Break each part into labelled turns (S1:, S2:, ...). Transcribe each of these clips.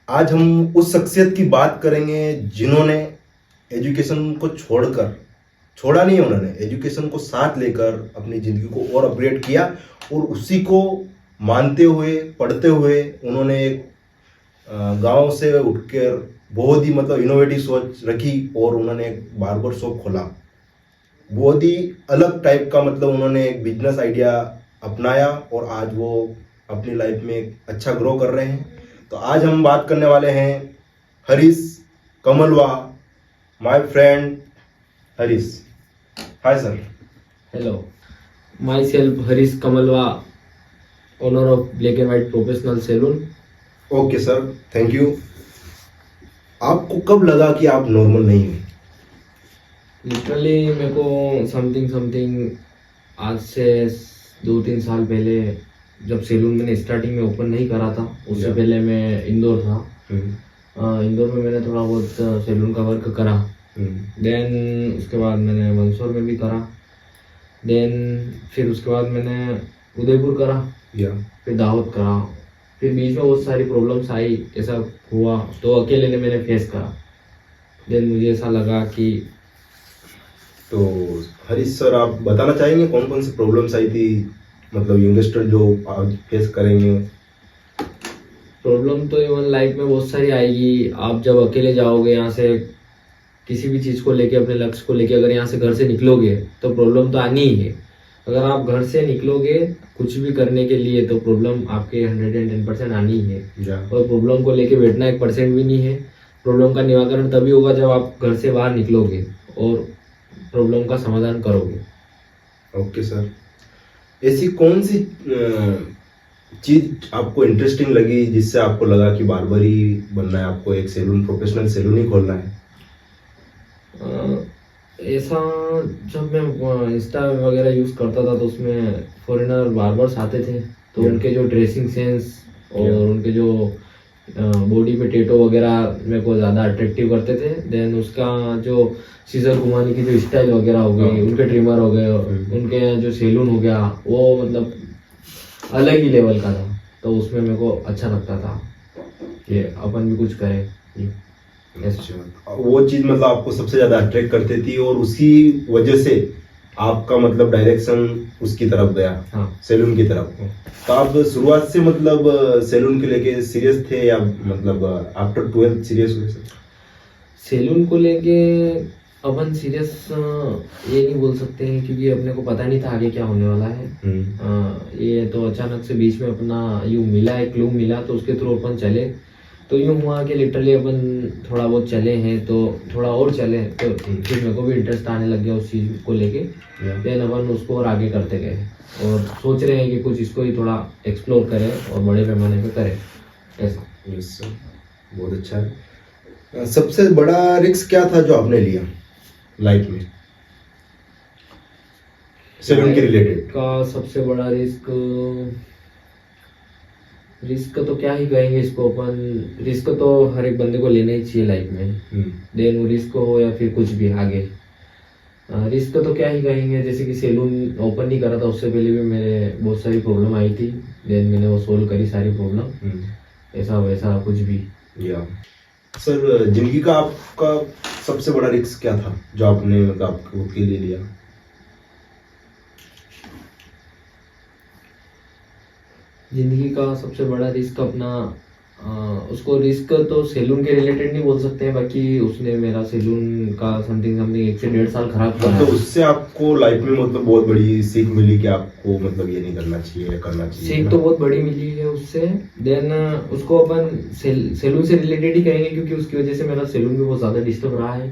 S1: आज हम उस शख्सियत की बात करेंगे जिन्होंने एजुकेशन को छोड़ा नहीं, उन्होंने एजुकेशन को साथ लेकर अपनी ज़िंदगी को और अपग्रेड किया और उसी को मानते हुए पढ़ते हुए उन्होंने एक गांव से उठकर बहुत ही मतलब इनोवेटिव सोच रखी और उन्होंने एक बार्बर शॉप खोला। बहुत ही अलग टाइप का मतलब उन्होंने एक बिजनेस आइडिया अपनाया और आज वो अपनी लाइफ में अच्छा ग्रो कर रहे हैं। तो आज हम बात करने वाले हैं Harish Kamalwa, my friend Harish. Hi sir.
S2: Hello, myself Harish Kamalwa, owner of Black and White Professional Salon.
S1: Okay sir, thank you. आपको कब लगा कि आप नॉर्मल नहीं हो?
S2: लिटरली मेरे को समथिंग आज से 2-3 साल पहले जब सैलून मैंने स्टार्टिंग में ओपन नहीं करा था, उससे
S1: Yeah.
S2: पहले मैं इंदौर था। इंदौर में मैंने थोड़ा बहुत सैलून का वर्क करा। देन उसके बाद मैंने मंदसौर में भी करा। देन फिर उसके बाद मैंने उदयपुर करा,
S1: या
S2: फिर दाहोद करा। फिर बीच में बहुत सारी प्रॉब्लम्स आई, ऐसा हुआ तो अकेले ने मैंने फेस करा। देन मुझे ऐसा लगा कि
S1: तो हरीश सर, आप बताना चाहेंगे कौन कौन सी प्रॉब्लम्स आई थी, मतलब यंगस्टर जो आप फेस करेंगे?
S2: प्रॉब्लम तो इवन लाइफ में बहुत सारी आएगी। आप जब अकेले जाओगे यहाँ से किसी भी चीज़ को लेके, अपने लक्ष्य को लेके, अगर यहाँ से घर से निकलोगे तो प्रॉब्लम तो आनी ही है। अगर आप घर से निकलोगे कुछ भी करने के लिए तो प्रॉब्लम आपके 110% आनी ही है। और प्रॉब्लम को लेके बैठना 1% भी नहीं है। प्रॉब्लम का निराकरण तभी होगा जब आप घर से बाहर निकलोगे और प्रॉब्लम का समाधान करोगे।
S1: ओके सर, ऐसी कौन सी चीज आपको इंटरेस्टिंग लगी जिससे आपको लगा कि बार्बर ही बनना है, आपको एक सैलून, प्रोफेशनल सैलून ही खोलना है?
S2: ऐसा जब मैं इंस्टा वगैरह यूज़ करता था तो उसमें फॉरेनर बार्बर्स आते थे, तो उनके जो ड्रेसिंग सेंस और उनके जो बॉडी पे टैटू वगैरह मेरे को ज़्यादा अट्रैक्टिव करते थे। देन उसका जो सीजर घुमाने की जो स्टाइल वगैरह हो गई, उनके ट्रिमर हो गए, उनके जो सैलून हो गया, वो मतलब अलग ही लेवल का था। तो उसमें मेरे को अच्छा लगता था कि अपन भी कुछ करें।
S1: अच्छा, वो चीज मतलब आपको सबसे ज्यादा अट्रैक्ट करती थी और उसी वजह से आपका मतलब डायरेक्शन उसकी तरफ गया।
S2: हाँ,
S1: सैलून की तरफ। तो आप शुरुआत से मतलब सैलून के लेके सीरियस थे या मतलब आफ्टर 12th सीरियस हुए?
S2: सैलून को लेके अपन सीरियस ये नहीं बोल सकते हैं क्योंकि अपने को पता नहीं था आगे क्या होने वाला है। ये तो अचानक से बीच में अपना यूँ मिला, एक क्लू मिला तो उसके थ्रू अपन चले। तो यूँ हुआ कि लिटरली अपन थोड़ा बहुत चले हैं तो थोड़ा और चले, तो फिर मेरे को भी इंटरेस्ट आने लग गया उस चीज़ को लेके। देन अपन उसको और आगे करते गए और सोच रहे हैं कि कुछ इसको ही थोड़ा एक्सप्लोर करें और बड़े पैमाने पे करें ऐसा।
S1: यस सर, बहुत अच्छा है। सबसे बड़ा रिस्क क्या था जो आपने लिया लाइफ में सैलून के रिलेटेड?
S2: का सबसे बड़ा रिस्क तो क्या ही कहेंगे इसको अपन। रिस्क तो हर एक बंदे को लेना ही चाहिए लाइफ में। देन वो रिस्क हो या फिर कुछ भी आगे, रिस्क तो क्या ही कहेंगे। जैसे कि सैलून ओपन नहीं करा था उससे पहले भी मेरे बहुत सारी प्रॉब्लम आई थी। देन मैंने वो सोल्व करी सारी प्रॉब्लम, ऐसा वैसा कुछ भी।
S1: या सर, जिंदगी का आपका सबसे बड़ा रिस्क क्या था जो आपने मतलब आपको के लिए लिया?
S2: जिंदगी का सबसे बड़ा रिस्क अपना उसको रिस्क तो सैलून के रिलेटेड नहीं बोल सकते हैं, बाकी उसने मेरा सैलून का समथिंग 1 से 1.5 साल खराब किया।
S1: तो उससे आपको लाइफ में मतलब बहुत बड़ी सीख मिली कि आपको मतलब ये नहीं करना चाहिए, करना चाहिए?
S2: सीख तो बहुत बड़ी मिली है उससे। देन उसको अपन सैलून से रिलेटेड ही कहेंगे क्योंकि उसकी वजह से मेरा सैलून भी बहुत ज़्यादा डिस्टर्ब रहा है।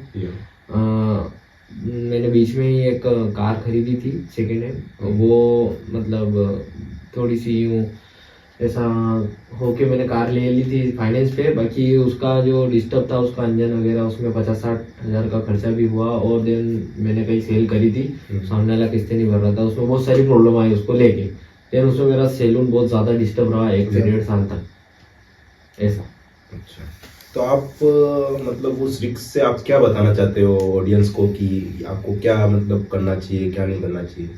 S2: मैंने बीच में ही एक कार खरीदी थी सेकेंड हैंड, वो मतलब थोड़ी सी यूँ ऐसा होके मैंने कार ले ली थी फाइनेंस पे। बाकी उसका जो डिस्टर्ब था, उसका इंजन वगैरह, उसमें 50-60 हज़ार का खर्चा भी हुआ। और देन मैंने कहीं सेल करी थी, सामने वाला किस्तें नहीं भर रहा था, उसमें बहुत सारी प्रॉब्लम आई उसको लेके। देन उसमें मेरा सैलून बहुत ज़्यादा डिस्टर्ब रहा 1 से 1.5 साल तक ऐसा।
S1: अच्छा, तो आप मतलब उस रिस्क से आप क्या बताना चाहते हो ऑडियंस को कि आपको क्या मतलब करना चाहिए, क्या नहीं करना चाहिए?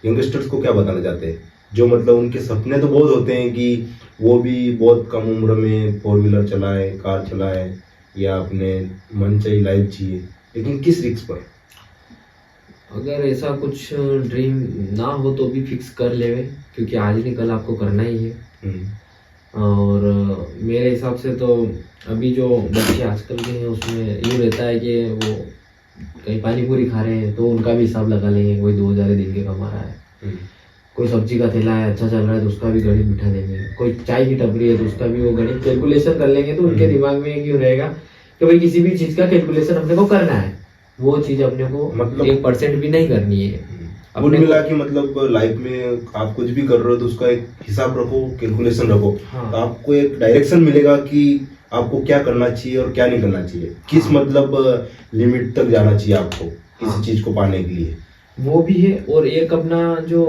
S1: यंगस्टर्स को क्या बताना चाहते हैं? जो मतलब उनके सपने तो बहुत होते हैं कि वो भी बहुत कम उम्र में 4 व्हीलर चलाए, कार चलाए या अपने मन चाहिए लाइफ जिए, लेकिन किस रिस्क पर?
S2: अगर ऐसा कुछ ड्रीम ना हो तो भी फिक्स कर लेवे, क्योंकि आज नहीं कल आपको करना ही है। और मेरे हिसाब से तो अभी जो बच्चे आजकल के हैं उसमें यूँ रहता है कि वो कहीं पानी पूरी खा रहे हैं तो उनका भी हिसाब लगा लेंगे, कोई 2000 दिन के कमा रहा है। कोई सब्जी का ठेला है अच्छा चल रहा है तो उसका भी गणित बिठा देंगे, कोई चाय की टपरी है तो उसका भी वो गणित कैलकुलेशन कर लेंगे। तो उनके दिमाग में ये क्यों रहेगा कि भाई किसी भी चीज़ का कैलकुलेशन अपने को करना है, वो चीज़ अपने को
S1: मतलब
S2: 1% भी नहीं करनी है।
S1: कुल
S2: अपने
S1: मिला
S2: को
S1: के मतलब लाइफ में आप कुछ भी कर रहे हो तो उसका एक हिसाब रखो, कैलकुलेशन रखो,
S2: हाँ।
S1: तो आपको एक डायरेक्शन मिलेगा कि आपको क्या करना चाहिए और क्या नहीं करना चाहिए, किस
S2: हाँ।
S1: मतलब लिमिट तक जाना चाहिए आपको
S2: हाँ।
S1: किसी चीज को पाने के लिए।
S2: वो भी है, और एक अपना जो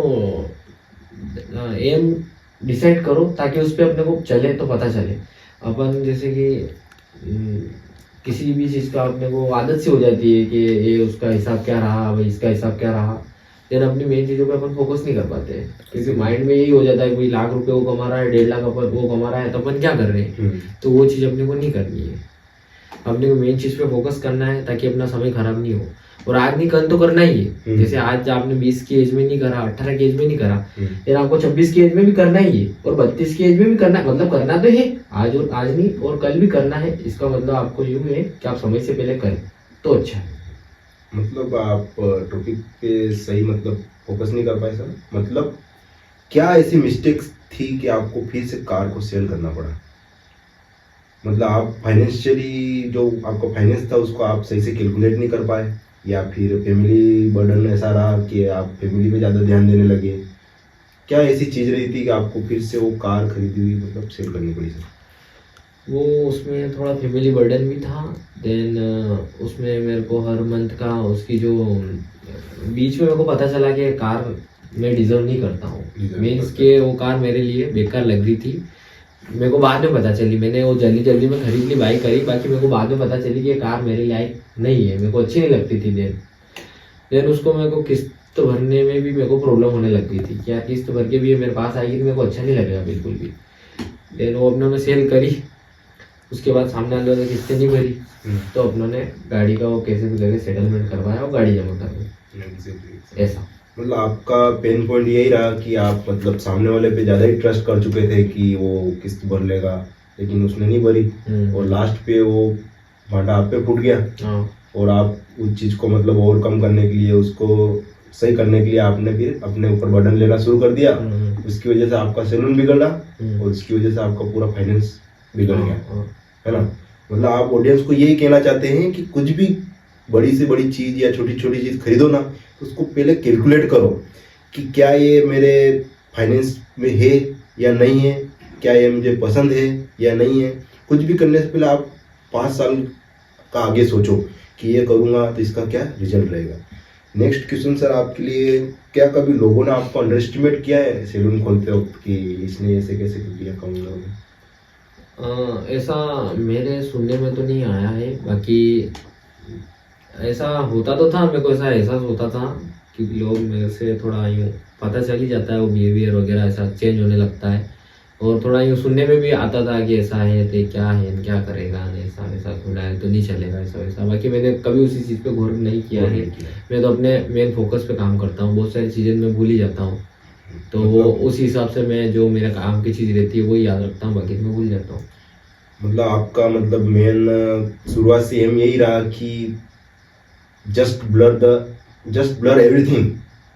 S2: एम डिसाइड करो ताकि उस पर अपने को चले तो पता चले। अपन जैसे कि किसी भी चीज़ का अपने को आदत सी हो जाती है कि ये उसका हिसाब क्या रहा, भाई इसका हिसाब क्या रहा, देन अपनी मेन चीज़ों पे अपन फोकस नहीं कर पाते हैं, क्योंकि माइंड में यही हो जाता है कोई लाख रुपए वो कमा रहा है, 1.5 लाख अपन वो कमा रहा है, तो अपन क्या कर रहे हैं। तो वो चीज़ अपने को नहीं करनी है, अपने को मेन चीज़ पे फोकस करना है ताकि अपना समय खराब नहीं हो। और आज नहीं कल तो करना ही है। जैसे आज आपने 20 की एज में नहीं करा, 18 की एज में नहीं करा, फिर आपको 26 की एज में भी करना ही है और 32 की एज में भी करना है। मतलब करना तो है आज, और आज नहीं और कल भी करना है। इसका मतलब आपको यूं है कि आप समय से पहले करें तो अच्छा है।
S1: मतलब आप टॉपिक पे सही मतलब फोकस नहीं कर पाए सर। मतलब क्या ऐसी मिस्टेक्स थी कि आपको फिर से कार को सेल करना पड़ा? मतलब आप फाइनेंशियली जो आपका फाइनेंस था उसको आप सही से कैलकुलेट नहीं कर पाए, या फिर फैमिली बर्डन ऐसा रहा कि आप फैमिली पे ज़्यादा ध्यान देने लगे? क्या ऐसी चीज़ रही थी कि आपको फिर से वो कार खरीदी हुई मतलब सेल करनी पड़ी सर?
S2: वो उसमें थोड़ा फैमिली बर्डन भी था। देन उसमें मेरे को हर मंथ का उसकी जो बीच में मेरे को पता चला कि कार मैं डिजर्व नहीं करता हूँ, मीन्स के वो कार मेरे लिए बेकार लग रही थी। मेरे को बाद में पता चली, मैंने वो जल्दी जल्दी में खरीद ली, बाई करी, बाकी मेरे को बाद में पता चली कि ये कार मेरे लायक नहीं है, मेरे को अच्छी नहीं लगती थी। देन उसको मेरे को किस्त भरने में भी मेरे को प्रॉब्लम होने लग गई थी, क्या किस्त भर के भी मेरे पास आएगी तो मेरे को अच्छा नहीं लगेगा बिल्कुल भी। देन वो अपने में सेल करी, उसके बाद सामने वाले ने किस्तें नहीं भरी, तो अपनों ने गाड़ी का वो कैसे भी करके सेटलमेंट करवाया और गाड़ी जमा कर दी। ऐसा
S1: मतलब आपका पेन पॉइंट यही रहा कि आप मतलब सामने वाले पे ज़्यादा ही ट्रस्ट कर चुके थे कि वो किस्त भर लेगा, लेकिन उसने नहीं भरी और लास्ट पे वो भांडा आप पे फूट गया। और आप उस चीज़ को मतलब ओवरकम करने के लिए, उसको सही करने के लिए आपने फिर अपने ऊपर बर्डन लेना शुरू कर दिया। उसकी वजह से आपका सैलून बिगड़ा और उसकी वजह से आपका पूरा फाइनेंस बिगड़ गया, है ना। मतलब आप ऑडियंस को यही कहना चाहते हैं कि कुछ भी बड़ी से बड़ी चीज़ या छोटी छोटी चीज़ खरीदो ना, तो उसको पहले कैलकुलेट करो कि क्या ये मेरे फाइनेंस में है या नहीं है, क्या ये मुझे पसंद है या नहीं है। कुछ भी करने से पहले आप 5 साल का आगे सोचो कि ये करूँगा तो इसका क्या रिजल्ट रहेगा। नेक्स्ट क्वेश्चन सर आपके लिए, क्या कभी लोगों ने आपको अंडर एस्टिमेट किया है सैलून खोलते वक्त कि इसने ऐसे कैसे कर दिया कम लोगों ने?
S2: ऐसा मेरे सुनने में तो नहीं आया है, बाकी ऐसा होता तो था, मेरे को ऐसा एहसास होता था क्योंकि लोग मेरे से थोड़ा यूँ पता चल ही जाता है, वो बिहेवियर वगैरह ऐसा चेंज होने लगता है। और थोड़ा यूँ सुनने में भी आता था कि ऐसा है तो क्या है, क्या करेगा, ऐसा ऐसा खुला है तो नहीं चलेगा, ऐसा वैसा। बाकी मैंने कभी उसी चीज़ पे गौर नहीं किया है। मैं तो अपने मेन फोकस पे काम करता हूँ, बहुत सारी चीज़ें मैं भूल ही जाता हूँ, तो वो उस हिसाब से मैं जो मेरे काम की चीज़ रहती है वही याद रखता हूँ, बाकी मैं भूल जाता हूँ।
S1: मतलब आपका मतलब मेन शुरुआत से एम यही रहा कि just blur everything,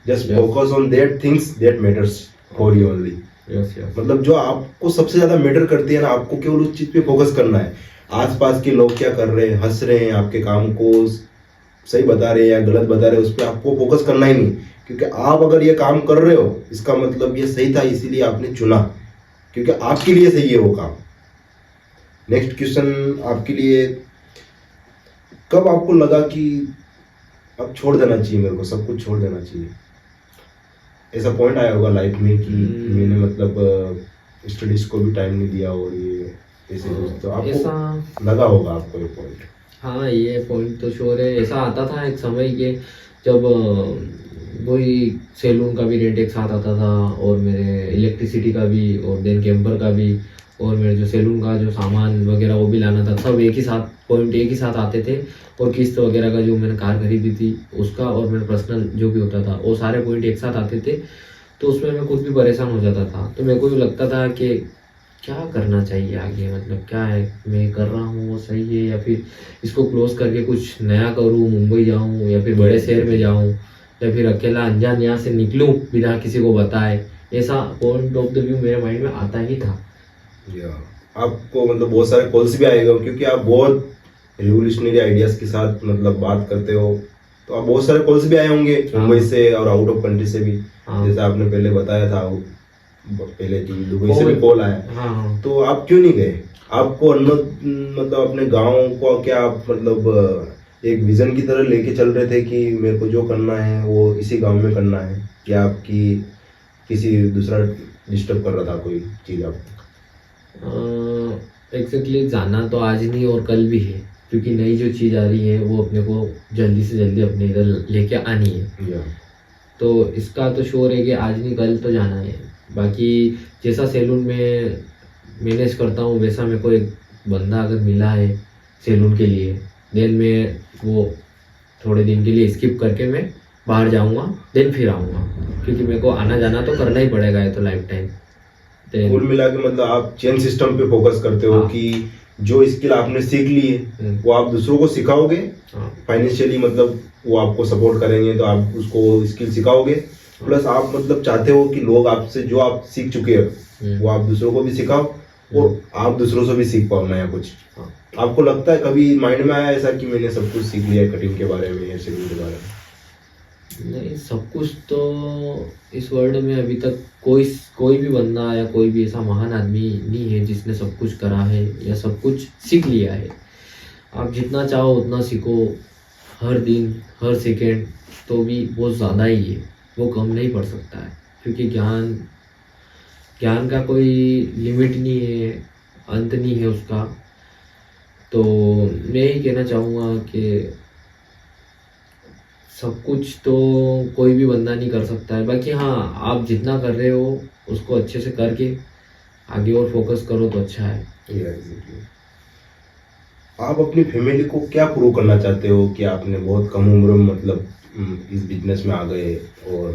S1: just focus on that things that matters for you only।
S2: yes।
S1: मतलब जो आपको सबसे ज्यादा मैटर करती है ना, आपको केवल उस चीज पे फोकस करना है। आसपास के लोग क्या कर रहे हैं, हंस रहे हैं, आपके काम को सही बता रहे हैं या गलत बता रहे हैं, उस पर आपको फोकस करना ही नहीं। क्योंकि आप अगर ये काम कर रहे हो इसका मतलब ये सही था, इसीलिए आपने चुना, क्योंकि आपके लिए सही है वो काम। नेक्स्ट क्वेश्चन आपके लिए, कब आपको लगा कि अब छोड़ देना चाहिए, मेरे को सब कुछ छोड़ देना चाहिए? ऐसा पॉइंट आया होगा लाइफ में कि मैंने मतलब स्टडीज को भी टाइम नहीं दिया और ये ऐसे तो आपको
S2: ऐसा
S1: लगा होगा आपको ये पॉइंट?
S2: हाँ, ये पॉइंट तो श्योर है। ऐसा आता था एक समय के जब वही सैलून का भी रेंट एक साथ आता था, और मेरे इलेक्ट्रिसिटी का भी, और देन कैंपर का भी, और मेरे जो सैलून का जो सामान वगैरह वो भी लाना था, सब एक ही साथ पॉइंट एक ही साथ आते थे। और किस्त वगैरह का जो मैंने कार खरीदी थी उसका, और मेरा पर्सनल जो भी होता था, वो सारे पॉइंट एक साथ आते थे। तो उसमें मैं खुद भी परेशान हो जाता था। तो मेरे को भी लगता था कि क्या करना चाहिए आगे, मतलब क्या है मैं कर रहा हूँ वो सही है, या फिर इसको क्लोज करके कुछ नया करूँ, मुंबई जाऊँ या फिर बड़े शहर में जाऊँ, या फिर अकेला अनजान यहाँ से निकलूँ बिना किसी को बताए। ऐसा पॉइंट ऑफ द व्यू मेरे माइंड में आता ही था।
S1: या आपको मतलब बहुत सारे कॉल्स भी आएगा, क्योंकि आप बहुत रिवोल्यूशनरी आइडियाज के साथ मतलब बात करते हो, तो आप बहुत सारे कॉल्स भी आए होंगे मुंबई से और आउट ऑफ कंट्री से भी।
S2: हाँ।
S1: जैसे आपने पहले बताया था पहले कि दुबई से
S2: वो-
S1: भी कॉल आया,
S2: हाँ।
S1: तो आप क्यों नहीं गए? आपको मतलब अपने गांव को क्या आप मतलब एक विजन की तरह लेके चल रहे थे कि मेरे को जो करना है वो इसी गांव में करना है, या आपकी किसी दूसरा डिस्टर्ब कर रहा था कोई चीज आपको?
S2: एग्जैक्टली जाना तो आज नहीं और कल भी है, क्योंकि नई जो चीज़ आ रही है वो अपने को जल्दी से जल्दी अपने इधर लेके आनी है।
S1: या
S2: तो इसका तो श्योर है कि आज नहीं कल तो जाना है। बाकी जैसा सैलून में मैनेज करता हूँ वैसा मेरे को एक बंदा अगर मिला है सैलून के लिए, देन मैं वो थोड़े दिन के लिए स्किप करके मैं बाहर जाऊँगा, देन फिर आऊँगा, क्योंकि मेरे को आना जाना तो करना ही पड़ेगा, है तो लाइफ टाइम।
S1: कुल मिला के मतलब आप चेन सिस्टम पे फोकस करते हो
S2: हाँ।
S1: कि जो स्किल आपने सीख ली है वो आप दूसरों को सिखाओगे,
S2: हाँ।
S1: फाइनेंशियली मतलब वो आपको सपोर्ट करेंगे तो आप उसको स्किल सिखाओगे, प्लस आप मतलब चाहते हो कि लोग आपसे जो आप सीख चुके हो वो आप दूसरों को भी सिखाओ और आप दूसरों से भी सीख पाओ नया कुछ।
S2: हाँ।
S1: आपको लगता है कभी माइंड में आया ऐसा कि मैंने सब कुछ सीख लिया है कटिंग के बारे में या सैलून के बारे में?
S2: नहीं, सब कुछ तो इस वर्ल्ड में अभी तक कोई भी बंदा या कोई भी ऐसा महान आदमी नहीं है जिसने सब कुछ करा है या सब कुछ सीख लिया है। आप जितना चाहो उतना सीखो, हर दिन हर सेकेंड, तो भी बहुत ज़्यादा ही है, वो कम नहीं पड़ सकता है, क्योंकि ज्ञान का कोई लिमिट नहीं है, अंत नहीं है उसका। तो मैं यही कहना चाहूँगा कि सब कुछ तो कोई भी बंदा नहीं कर सकता है। बाकी हाँ, आप जितना कर रहे हो उसको अच्छे से करके आगे और फोकस करो तो अच्छा है।
S1: Exactly. आप अपनी फैमिली को क्या प्रूव करना चाहते हो कि आपने बहुत कम उम्र में मतलब इस बिजनेस में आ गए और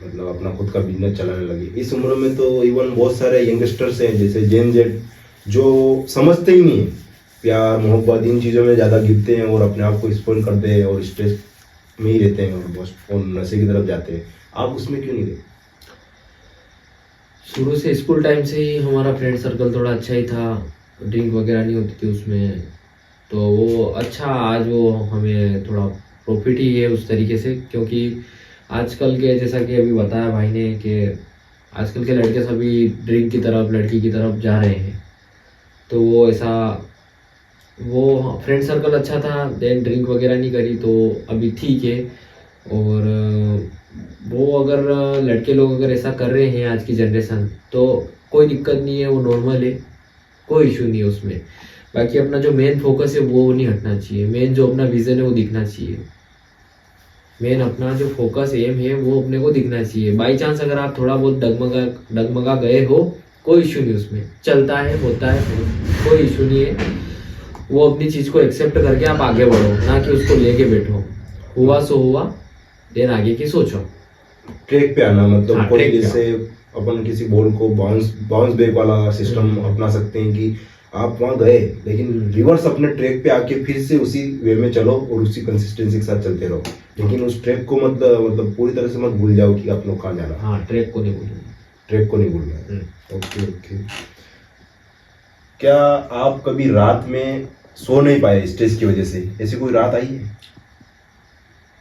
S1: मतलब अपना खुद का बिजनेस चलाने लगे? इस उम्र में तो इवन बहुत सारे यंगस्टर्स हैं जैसे जेन जेड जो समझते ही नहीं है, प्यार मोहब्बत इन चीज़ों में ज़्यादा गिरते हैं और अपने आप को स्पॉइल करते हैं और स्ट्रेस में ही रहते हैं और बस और नशे की तरफ जाते हैं। आप उसमें क्यों नहीं गए?
S2: शुरू से स्कूल टाइम से ही हमारा फ्रेंड सर्कल थोड़ा अच्छा ही था, ड्रिंक वगैरह नहीं होती थी उसमें, तो वो अच्छा, आज वो हमें थोड़ा प्रॉफिट ही है उस तरीके से, क्योंकि आजकल के जैसा कि अभी बताया भाई ने कि आजकल के लड़के सभी ड्रिंक की तरफ, लड़की की तरफ जा रहे हैं। तो वो ऐसा, वो फ्रेंड सर्कल अच्छा था, देन ड्रिंक वगैरह नहीं करी तो अभी ठीक है। और वो अगर लड़के लोग अगर ऐसा कर रहे हैं आज की जनरेशन, तो कोई दिक्कत नहीं है, वो नॉर्मल है, कोई इशू नहीं है उसमें। बाकी अपना जो मेन फोकस है वो नहीं हटना चाहिए, मेन जो अपना विजन है वो दिखना चाहिए, मेन अपना जो फोकस एम है वो अपने को दिखना चाहिए। बाई चांस अगर आप थोड़ा बहुत डगमगा गए हो, कोई इशू नहीं, उसमें चलता है, होता है, कोई इशू नहीं है। वो अपनी चीज़ को एक्सेप्ट करके आप आगे बढ़ो, ना कि उसको लेके बैठो, हुआ सो हुआ, देन आगे की सोचो।
S1: ट्रैक पे आना मतलब
S2: हाँ,
S1: कोई
S2: ट्रैक पे
S1: जैसे अपन किसी बॉल को बाउंस बैक वाला सिस्टम अपना सकते हैं कि आप वहाँ गए लेकिन रिवर्स अपने ट्रैक पे आके फिर से उसी वे में चलो और उसी कंसिस्टेंसी के साथ चलते रहो, लेकिन उस ट्रैक को मतलब पूरी तरह से मत भूल जाओ कि आप लोग कहाँ जाना है।
S2: हाँ, ट्रैक को नहीं भूलना।
S1: ट्रैक को नहीं भूलना है। Okay okay. क्या आप कभी रात में सो नहीं पाए स्ट्रेस की वजह से? ऐसी कोई रात आई है?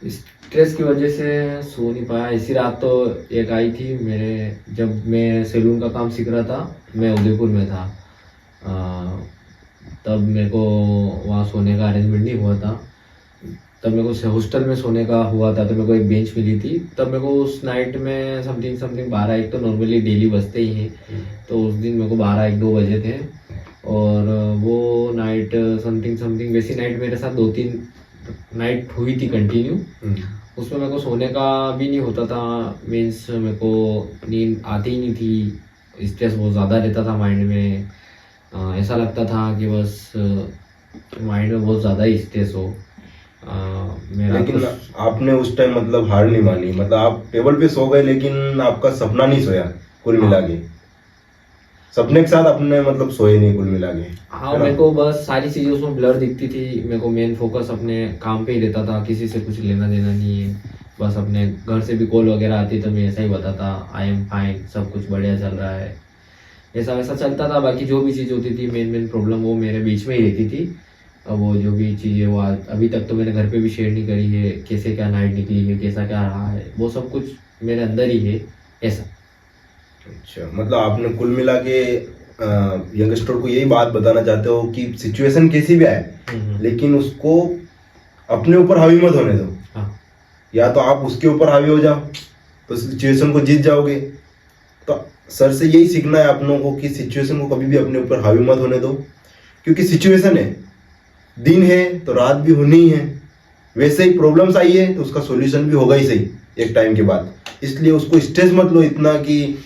S2: स्ट्रेस की वजह से सो नहीं पाया, इसी रात तो एक आई थी मेरे, जब मैं सैलून का काम सीख रहा था, मैं उदयपुर में था, तब मेरे को वहाँ सोने का अरेंजमेंट नहीं हुआ था। तब मेरे को हॉस्टल में सोने का हुआ था, तो मेरे को एक बेंच मिली थी। तब मेरे को उस नाइट में समथिंग 12-1 तो नॉर्मली डेली बजते ही हैं, तो उस दिन मेरे को 12-1-2 बजे थे। और वो नाइट समथिंग वैसी नाइट मेरे साथ 2-3 नाइट हुई थी कंटिन्यू। उसमें मेरे को सोने का भी नहीं होता था, मीन्स मेरे को नींद आती ही नहीं थी, स्ट्रेस बहुत ज़्यादा रहता था माइंड में। ऐसा लगता था कि बस माइंड में बहुत ज़्यादा ही स्ट्रेस हो। मेरा
S1: लेकिन
S2: तो
S1: आपने उस टाइम मतलब हार नहीं मानी, मतलब आप टेबल पे सो गए लेकिन आपका सपना नहीं सोया कुल मिला के। सपने के साथ आपने मतलब सोए नहीं कुल मिला के।
S2: हाँ,
S1: है ना?
S2: मेरे को बस सारी चीज़ें उसमें ब्लर दिखती थी। मेरे को मेन फोकस अपने काम पे ही रहता था, किसी से कुछ लेना देना नहीं है। बस अपने घर से भी कॉल वगैरह आती तो मैं ऐसा ही बताता, आई एम फाइन, सब कुछ बढ़िया चल रहा है, ऐसा वैसा चलता था। बाकी जो भी चीज़ होती थी, मेन मेन प्रॉब्लम वो मेरे बीच में ही रहती थी। अब वो जो भी चीज़ें वो अभी तक तो मैंने घर पे भी शेयर नहीं करी है, कैसे क्या नाइट निकली है, कैसा क्या रहा है, वो सब कुछ मेरे अंदर ही है ऐसा।
S1: अच्छा, मतलब आपने कुल मिला के यंगस्टर को यही बात बताना चाहते हो कि सिचुएशन कैसी भी आए लेकिन उसको अपने ऊपर हावी मत होने दो।
S2: हाँ।
S1: या तो आप उसके ऊपर हावी हो जाओ तो सिचुएशन को जीत जाओगे। तो सर से यही सीखना है अपनों को कि सिचुएशन को कभी भी अपने ऊपर हावी मत होने दो, क्योंकि सिचुएशन है, दिन है तो रात भी होनी ही है। वैसे ही प्रॉब्लम्स आई है तो उसका सॉल्यूशन भी होगा ही सही एक टाइम के बाद। इसलिए उसको स्ट्रेस मत लो इतना कि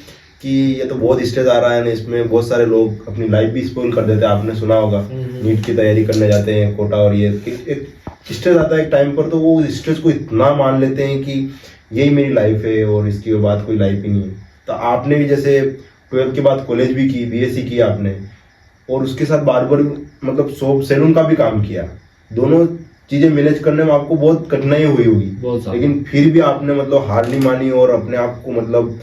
S1: ये तो बहुत स्ट्रेस आ रहा है ना, इसमें बहुत सारे लोग अपनी लाइफ भी स्पॉइल कर देते हैं। आपने सुना होगा, नीट की तैयारी करने जाते हैं, कोटा और ये एक स्ट्रेस आता है एक टाइम पर, तो वो स्ट्रेस को इतना मान लेते हैं कि यही मेरी लाइफ है और इसके बाद कोई लाइफ ही नहीं है। तो आपने भी जैसे 12th के बाद कॉलेज भी की, बीएससी की आपने, और उसके साथ बार बार मतलब शॉप सैलून का भी काम किया। दोनों चीजें मैनेज करने में आपको बहुत कठिनाई हुई होगी, लेकिन फिर भी आपने मतलब हार नहीं मानी और अपने आप को मतलब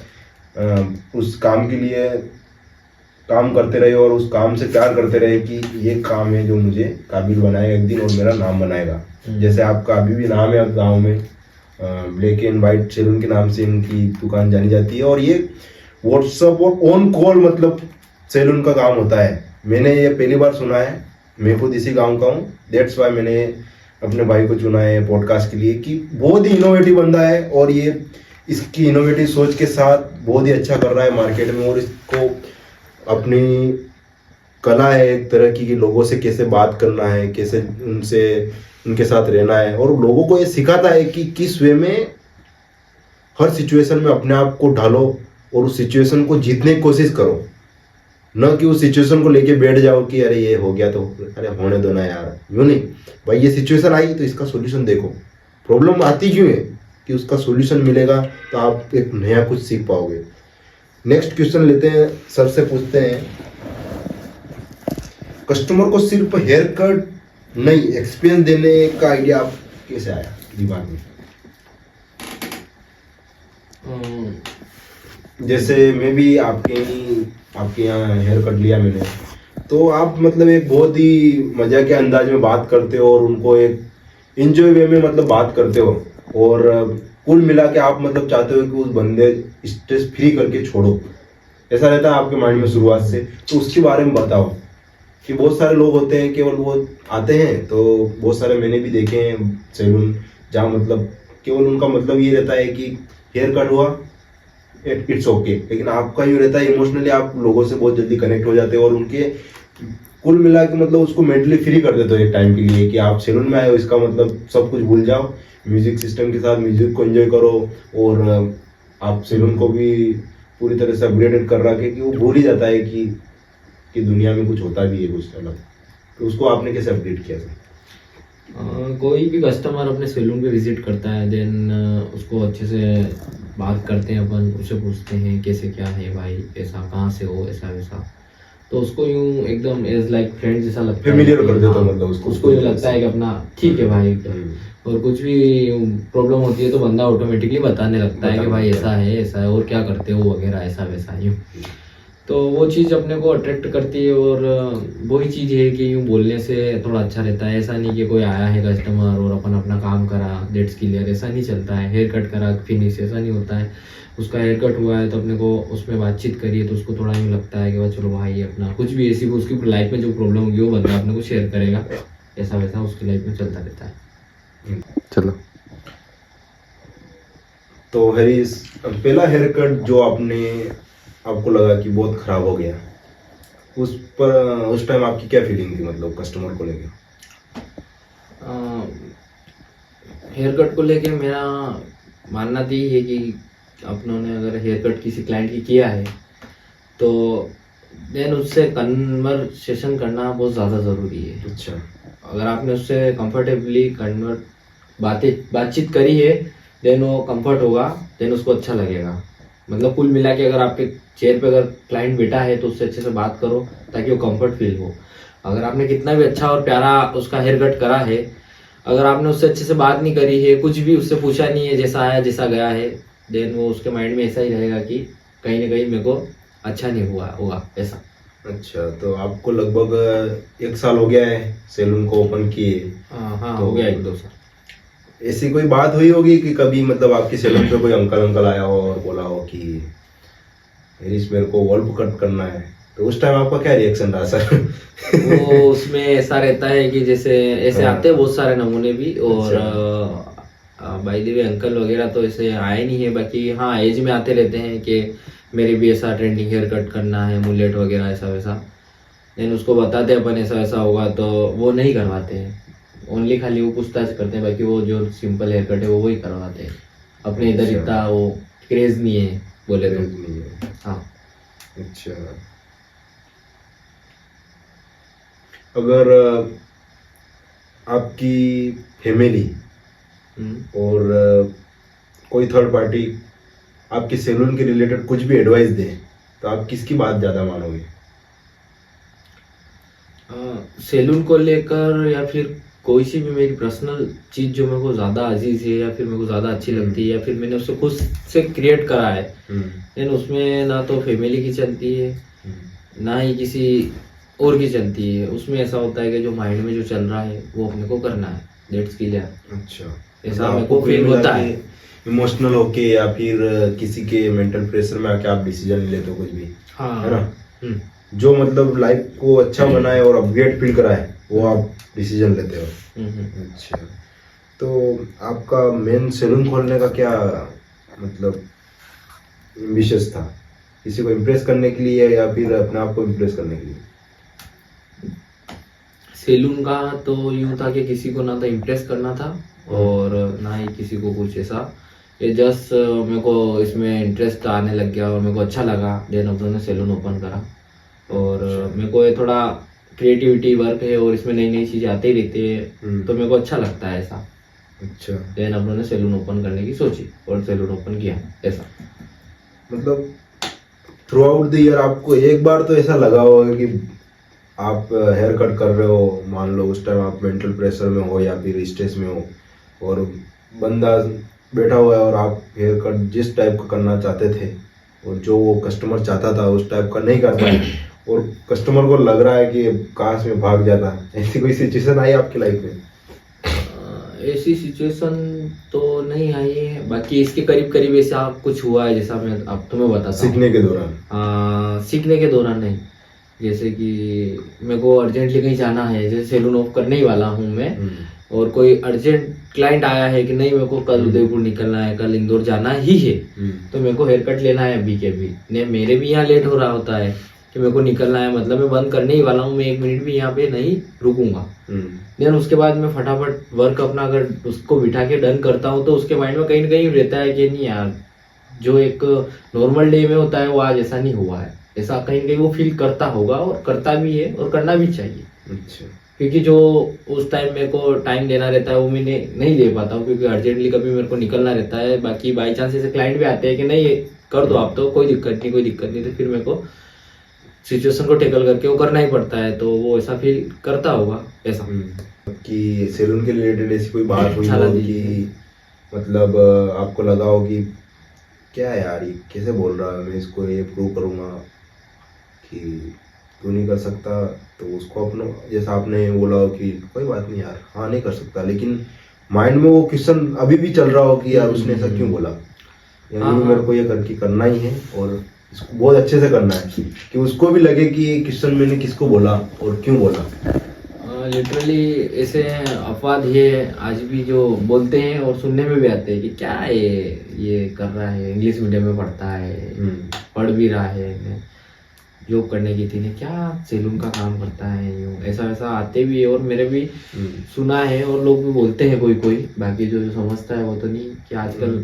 S1: उस काम के लिए काम करते रहे और उस काम से प्यार करते रहे कि ये काम है जो मुझे काबिल बनाएगा एक दिन और मेरा नाम बनाएगा। जैसे आपका अभी भी नाम है गांव में, ब्लैक एंड वाइट सैलून के नाम से इनकी दुकान जानी जाती है। और ये व्हाट्सएप और ऑन कॉल मतलब सैलून का काम होता है। मैंने ये पहली बार सुना है, मैं खुद इसी गांव का हूँ, दैट्स वाई मैंने अपने भाई को चुना है पॉडकास्ट के लिए कि बहुत ही इनोवेटिव बंदा है और ये इसकी इनोवेटिव सोच के साथ बहुत ही अच्छा कर रहा है मार्केट में। और इसको अपनी कला है एक तरह की कि लोगों से कैसे बात करना है, कैसे उनके साथ रहना है, और लोगों को ये सिखाता है कि किस वे में हर सिचुएशन में अपने आप को ढालो और उस सिचुएशन को जीतने की कोशिश करो, न कि उस सिचुएशन को लेके बैठ जाओ कि अरे ये हो गया तो अरे होने दो ना यार। यूँ नहीं भाई, ये सिचुएशन आई तो इसका सॉल्यूशन देखो। प्रॉब्लम आती क्यों है कि उसका सॉल्यूशन मिलेगा तो आप एक नया कुछ सीख पाओगे। नेक्स्ट क्वेश्चन लेते हैं, सर से पूछते हैं, कस्टमर को सिर्फ हेयर कट नहीं एक्सपीरियंस देने का आइडिया आप कैसे आया दिमाग में? जैसे मैं भी आपके यहाँ हेयर कट लिया मैंने, तो आप मतलब एक बहुत ही मजा के अंदाज में बात करते हो और उनको एक इंजॉय वे में मतलब बात करते हो, और कुल मिला के आप मतलब चाहते हो कि उस बंदे स्ट्रेस फ्री करके छोड़ो, ऐसा रहता है आपके माइंड में शुरुआत से। तो उसके बारे में बताओ कि बहुत सारे लोग होते हैं केवल वो आते हैं, तो बहुत सारे मैंने भी देखे हैं सैलून जहाँ मतलब केवल उनका मतलब ये रहता है कि हेयर कट हुआ इट्स ओके, लेकिन आपका यूँ रहता है इमोशनली आप लोगों से बहुत जल्दी कनेक्ट हो जाते हो और उनके कुल मिला के मतलब उसको मेंटली फ्री कर देते हो एक टाइम के लिए कि आप सैलून में आए हो, इसका मतलब सब कुछ भूल जाओ, म्यूजिक सिस्टम के साथ म्यूजिक को एंजॉय करो, और आप सैलून को भी पूरी तरह से अपग्रेडेड कर रखा है कि वो भूल ही जाता है कि दुनिया में कुछ होता भी है कुछ अलग। तो उसको आपने कैसे अपडेट किया सर?
S2: कोई भी कस्टमर अपने सैलून पे विजिट करता है, देन उसको अच्छे से बात करते हैं अपन, उससे पूछते हैं कैसे क्या है भाई, ऐसा कहाँ से हो, ऐसा वैसा, तो उसको यूँ एकदम एज लाइक फ्रेंड जैसा लगता है,
S1: फेमिलियर कर देता मतलब
S2: उसको यूँ लगता है कि अपना ठीक है भाई। और कुछ भी प्रॉब्लम होती है तो बंदा ऑटोमेटिकली बताने लगता है कि भाई ऐसा है और क्या करते हो वगैरह, ऐसा वैसा यूँ। तो वो चीज़ अपने को अट्रैक्ट करती है, और वही चीज़ है कि यूँ बोलने से थोड़ा अच्छा रहता है। ऐसा नहीं कि कोई आया है कस्टमर और अपन अपना काम करा दैट्स क्लियर, ऐसा नहीं चलता है। हेयर कट करा फिनिश, ऐसा नहीं होता है। उसका हेयर कट हुआ है तो अपने को उसमें बातचीत करिए तो उसको थोड़ा यूँ लगता है कि भाई चलो भाई अपना कुछ भी ऐसी उसकी लाइफ में जो प्रॉब्लम होगी वो बंदा अपने को शेयर करेगा, ऐसा वैसा उसकी लाइफ में चलता रहता है।
S1: चलो, तो हैरिस पहला हेयर कट जो आपको लगा कि बहुत खराब हो गया, उस टाइम आपकी क्या फीलिंग थी मतलब कस्टमर को लेकर?
S2: हेयर कट को लेके मेरा मानना तो यही है कि अपनों ने अगर हेयर कट किसी क्लाइंट की किया है तो देन उससे कन्वर्सेशन करना बहुत ज़्यादा ज़रूरी है।
S1: अच्छा।
S2: अगर आपने उससे कंफर्टेबली बातचीत करी है देन वो कंफर्ट होगा, देन उसको अच्छा लगेगा। मतलब कुल मिला के अगर आपके चेयर पे अगर क्लाइंट बैठा है तो उससे अच्छे से बात करो ताकि वो कंफर्ट फील हो। अगर आपने कितना भी अच्छा और प्यारा उसका हेयर कट करा है, अगर आपने उससे अच्छे से बात नहीं करी है, कुछ भी उससे पूछा नहीं है, जैसा आया जैसा गया है, देन वो उसके माइंड में ऐसा ही रहेगा कि कहीं ना कहीं मेरे को अच्छा नहीं हुआ होगा ऐसा।
S1: अच्छा, तो आपको लगभग 1 साल हो गया है सैलून को ओपन किए?
S2: हाँ
S1: तो
S2: हो गया 1-2 साल।
S1: ऐसी कोई बात हुई होगी कि कभी मतलब आपके सैलून पे कोई अंकल आया हो और बोला हो कि हरीश मेरे को वॉल्व कट करना है, तो उस टाइम आपका क्या रिएक्शन रहा सर?
S2: वो उसमें ऐसा रहता है कि जैसे ऐसे
S1: हाँ।
S2: आते हैं बहुत सारे नमूने भी, और
S1: अच्छा।
S2: बाय द वे अंकल वगैरह तो ऐसे आए नहीं है, बाकी हाँ एज में आते रहते हैं कि मेरे भी ऐसा ट्रेंडिंग हेयर कट करना है, मुलेट वगैरह ऐसा वैसा। देन उसको बताते हैं अपन ऐसा वैसा होगा तो वो नहीं करवाते हैं, ओनली खाली वो पूछताछ करते हैं, बाकी वो जो सिंपल हेयर कट है वो वही करवाते हैं। अपने इधर
S1: अच्छा।
S2: इतना वो क्रेज नहीं है बोले तो।
S1: नहीं है।
S2: हाँ।
S1: अच्छा, अगर आपकी फैमिली और कोई थर्ड पार्टी आपके सैलून के रिलेटेड कुछ भी एडवाइस दे तो आप किसकी बात ज़्यादा मानोगे?
S2: सैलून को लेकर या फिर कोई सी भी मेरी पर्सनल चीज जो मेरे को ज्यादा अजीज है या फिर मेरे को ज्यादा अच्छी लगती है या फिर मैंने उसको खुद से क्रिएट करा है, लेकिन उसमें ना तो फैमिली की चलती है ना ही किसी और की चलती है। उसमें ऐसा होता है कि जो माइंड में जो चल रहा है वो अपने को करना है, दैट्स क्लियर।
S1: अच्छा,
S2: ऐसा मेरे को फील होता है।
S1: इमोशनल होके या फिर किसी के मेंटल प्रेशर में आके आप डिसीजन नहीं लेते हो कुछ भी,
S2: हाँ
S1: है ना? जो मतलब लाइफ को अच्छा बनाए और अपग्रेड फील कराए वो आप डिसीजन लेते हो। अच्छा, तो आपका मेन सैलून खोलने का क्या मतलब विशेष था? किसी को इम्प्रेस करने के लिए या फिर अपने आप को इम्प्रेस करने के लिए?
S2: सैलून का तो यूं था कि किसी को ना तो इम्प्रेस करना था और ना ही किसी को कुछ ऐसा, ये जस्ट मेरे को इसमें इंटरेस्ट आने लग गया और मेरे को अच्छा लगा, देन अपन ने सैलून ओपन करा। और मेरे को ये थोड़ा क्रिएटिविटी वर्क है और इसमें नई नई चीजें आती रहती है तो मेरे को अच्छा लगता है ऐसा।
S1: अच्छा,
S2: देन अपन ने सैलून ओपन करने की सोची और सैलून ओपन किया ऐसा।
S1: मतलब थ्रू आउट द ईयर आपको एक बार तो ऐसा लगा होगा कि आप हेयर कट कर रहे हो, मान लो उस टाइम आप मेंटल प्रेशर में हो या फिर स्ट्रेस में हो और बंदा बैठा हुआ है और आप हेयर कट जिस टाइप का करना चाहते थे और जो वो कस्टमर चाहता था उस टाइप का नहीं कर पाए और कस्टमर को लग रहा है कि काश में भाग जाता, ऐसी कोई सिचुएशन आई आपकी लाइफ में?
S2: ऐसी सिचुएशन तो नहीं आई है, बाकी इसके करीब करीब ऐसा कुछ हुआ है जैसा मैं अब तुम्हें बताता हूँ।
S1: सीखने के दौरान?
S2: सीखने के दौरान नहीं, जैसे कि मेरे को अर्जेंटली कहीं जाना है, जैसे सैलून ऑफ करने ही वाला हूँ मैं और कोई अर्जेंट क्लाइंट आया है कि नहीं मेरे को कल उदयपुर निकलना है, कल इंदौर जाना ही है, तो मेरे को हेयर कट लेना है अभी के अभी। नहीं मेरे भी यहाँ लेट हो रहा होता है कि मेरे को निकलना है, मतलब मैं बंद करने ही वाला हूँ, मैं 1 मिनट भी यहाँ पे नहीं रुकूंगा। देन उसके बाद मैं फटाफट वर्क अपना अगर उसको बिठा के डन करता हूँ तो उसके माइंड में कहीं ना कहीं रहता है कि नहीं यार जो एक नॉर्मल डे में होता है वो आज ऐसा नहीं हुआ है, ऐसा कहीं कहीं वो फील करता होगा और करता भी है और करना भी चाहिए।
S1: अच्छा,
S2: क्योंकि जो उस टाइम मेरे को टाइम देना रहता है वो मैंने नहीं दे पाता हूँ क्योंकि अर्जेंटली कभी मेरे को निकलना रहता है। बाकी बाई चांस ऐसे क्लाइंट भी आते हैं कि नहीं कर दो आप तो कोई दिक्कत नहीं, तो फिर मेरे को सिचुएशन को टैकल करके वो करना ही पड़ता है, तो वो ऐसा फील करता होगा ऐसा।
S1: कि सैलून के रिलेटेड ऐसी कोई बात हुई हो कि मतलब आपको लगा हो कि क्या है यार ये कैसे बोल रहा है, मैं इसको ये प्रूव करूँगा कि क्यों नहीं कर सकता, तो उसको अपना जैसा आपने बोला हो कि कोई बात नहीं यार हाँ नहीं कर सकता, लेकिन माइंड में वो क्वेश्चन अभी भी चल रहा हो कि यार उसने ऐसा क्यों बोला, यानी मेरे को ये करके करना ही है और इसको बहुत अच्छे से करना है, कि उसको भी लगे कि ये क्वेश्चन मैंने किसको बोला और क्यों बोला।
S2: लिटरली ऐसे अपवाद ये आज भी जो बोलते हैं और सुनने में भी आते हैं कि क्या ये कर रहा है, इंग्लिश मीडियम में पढ़ता है, पढ़ भी रहा है, जॉब करने की थी ने क्या सैलून का काम करता है यूँ ऐसा वैसा आते भी है और मेरे भी सुना है और लोग भी बोलते हैं कोई कोई, बाकी जो समझता है वो तो नहीं कि आजकल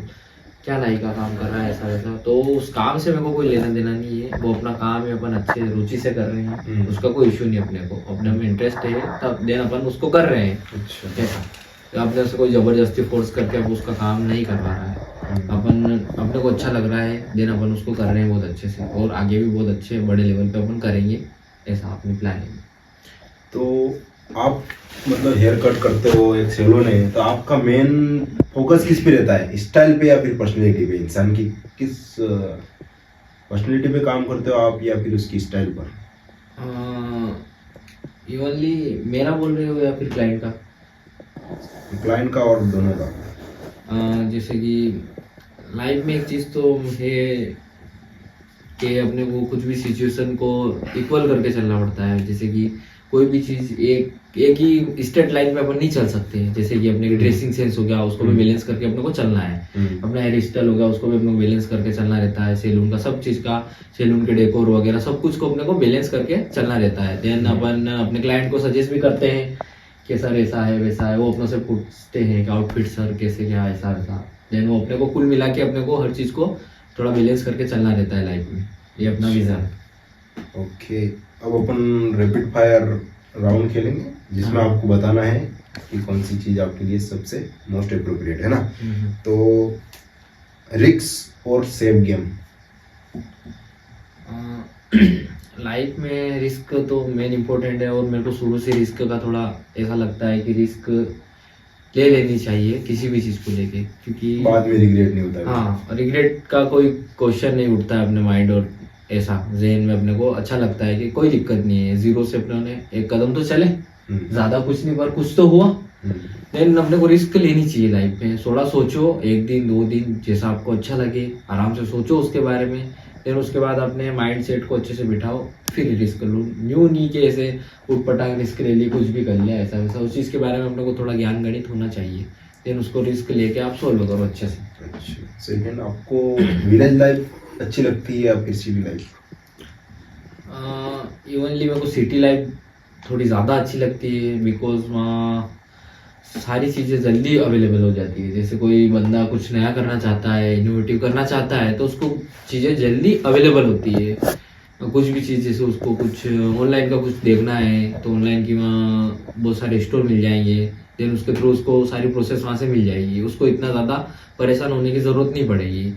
S2: क्या नाई का काम कर रहा है ऐसा वैसा। तो उस काम से मेरे को कोई लेना देना नहीं है, वो अपना काम है, अपन अच्छे रुचि से कर रहे हैं, उसका कोई इशू नहीं अपने को, अपने में इंटरेस्ट है तब देन अपन उसको कर रहे हैं।
S1: अच्छा।
S2: ऐसा तो अपने से कोई जबरदस्ती फोर्स करके अब उसका काम नहीं करवा रहा है, अपन अपने को अच्छा लग रहा है देन अपन उसको कर रहे हैं बहुत अच्छे से, और आगे भी बहुत अच्छे बड़े लेवल पे अपन करेंगे, ऐसा अपनी प्लान है।
S1: तो आप मतलब हेयर कट करते हो, एक सैलून है, तो आपका मेन फोकस किस पे रहता है, स्टाइल पे या फिर पर्सनैलिटी पे? इंसान की किस पर्सनैलिटी पे काम करते हो आप या फिर उसकी स्टाइल पर?
S2: इवनली मेरा बोल रहे हो या फिर क्लाइंट का?
S1: क्लाइंट का और दोनों का।
S2: जैसे कि लाइफ में एक चीज़ तो है कि अपने को कुछ भी सिचुएशन को इक्वल करके चलना पड़ता है। जैसे कि कोई भी चीज़ एक ही स्ट्रेट लाइन पे अपन नहीं चल सकते हैं। जैसे कि अपने ड्रेसिंग सेंस हो गया, उसको भी बैलेंस करके अपने को चलना है। अपना हेयर स्टाइल हो गया, उसको भी अपने को बैलेंस करके चलना रहता है। सैलून का सब चीज़ का, सैलून के डेकोर वगैरह सब कुछ को अपने को बैलेंस करके चलना रहता है। देन अपन अपने क्लाइंट को सजेस्ट भी करते हैं कि सर ऐसा है वैसा है, वो अपने से पूछते हैं कि आउटफिट सर कैसे क्या ऐसा वैसा। देन वो अपने को कुल मिला के अपने को हर चीज़ को थोड़ा बैलेंस करके चलना रहता है लाइफ में, ये अपना विजन है।
S1: ओके, अब अपन रैपिड फायर राउंड खेलेंगे जिसमें
S2: हाँ।
S1: आपको बताना है कि कौन सी चीज़ आपके लिए सबसे मोस्ट अप्रोप्रिएट है ना। तो रिस्क और सेव गेम।
S2: लाइफ में रिस्क तो मेन इम्पोर्टेंट है, और मेरे को शुरू से रिस्क का थोड़ा ऐसा लगता है कि रिस्क ले लेनी चाहिए किसी भी चीज़ को लेके, क्योंकि
S1: बाद में रिग्रेट नहीं होता।
S2: हाँ, रिग्रेट का कोई क्वेश्चन नहीं उठता है अपने माइंड और ऐसा जहन में। अपने को अच्छा लगता है कि कोई दिक्कत नहीं है, जीरो से अपने ने एक कदम तो चले, ज्यादा कुछ नहीं पर कुछ तो हुआ। लेकिन अपने को रिस्क लेनी चाहिए लाइफ में। थोड़ा सोचो, एक दिन 2 दिन जैसा आपको अच्छा लगे, आराम से सोचो उसके बारे में। फिर उसके बाद अपने माइंड सेट को अच्छे से बिठाओ, फिर रिस्क लो। न्यू नहीं कि ऐसे उठपटांग रिस्क ले ली, कुछ भी कर लिया ऐसा वैसा। उस चीज़ के बारे में अपने को थोड़ा ज्ञान गणित होना चाहिए, फिर उसको रिस्क लेके आप सोल्व करो अच्छे से।
S1: अच्छा, सेकंड, आपको विलेज लाइफ अच्छी लगती है या फिर सिटी लाइफ?
S2: इवनली मेरे को सिटी लाइफ थोड़ी ज़्यादा अच्छी लगती है, बिकॉज वहाँ सारी चीज़ें जल्दी अवेलेबल हो जाती है। जैसे कोई बंदा कुछ नया करना चाहता है, इनोवेटिव करना चाहता है, तो उसको चीज़ें जल्दी अवेलेबल होती है। कुछ भी चीज़, जैसे उसको कुछ ऑनलाइन का कुछ देखना है तो ऑनलाइन की वहाँ बहुत सारे स्टोर मिल जाएंगे, देन उसके थ्रू उसको सारी प्रोसेस वहाँ से मिल जाएगी। उसको इतना ज़्यादा परेशान होने की ज़रूरत नहीं पड़ेगी।